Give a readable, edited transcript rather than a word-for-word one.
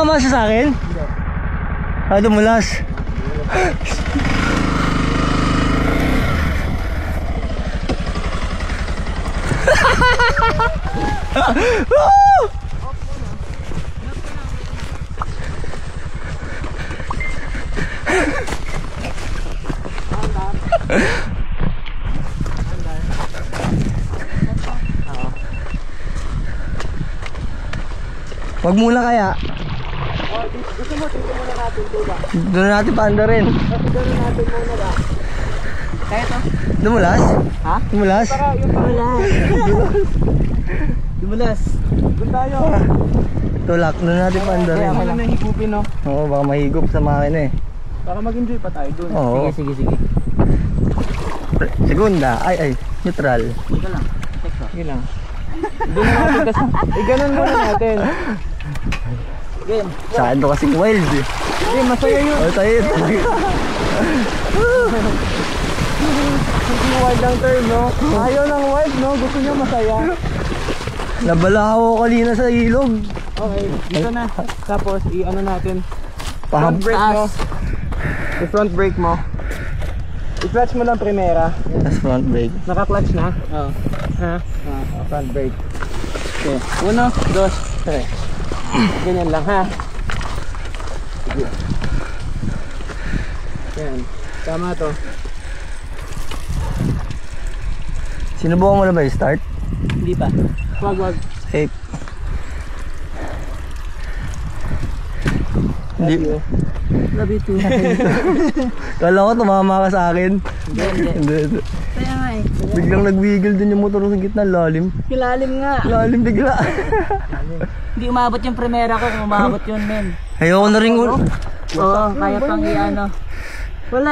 Tumama siya sa akin? Ah, dumulas. Wag muna kaya. Gusto mo, dito muna natin, diba? Doon na natin paanda rin. Kasi doon natin muna ba? Kaya to? Dumulas? Ha? Dumulas? Para yung pamulas. Dumulas. Doon tayo. Tulak, doon na natin paanda rin. Kaya ako lang nahigupin, no? Oo, baka mahigop sa makina eh. Para mag-enjoy pa tayo doon. Oo. Sige. Segunda, ay, neutral. Sige lang. Sige lang. Doon na natin kasi. Ganun muna natin. Game. Saan to kasing wild eh. Game, masaya yun. Oh, tayo. Hindi wild ang term, no? Ayaw ng wild, no? Gusto niya masaya. Nabala ako kanina sa ilog. Okay, dito na. Tapos, i-ano natin. Paham. Front brake mo. I-front brake mo. I-clutch mo lang primera. That's front brake. Naka-clutch na? Oo. Ha? Front brake. Okay. 1, 2, 3. Ganyan lang, ha? Sige. Yan. Tama to. Sinubukan mo na ba yung start? Hindi pa. Wag. Safe. Hindi. Love you too. Kala ko tumama ka sa akin. Hindi. Kaya nga eh. Biglang nagwigil din yung motor sa gitna, lalim. Kilalim nga. Lalim bigla. Hindi umabot yung primera ko, kung umabot yun, men. Ayoko na rin. Oo, kaya pang i-ano. Wala.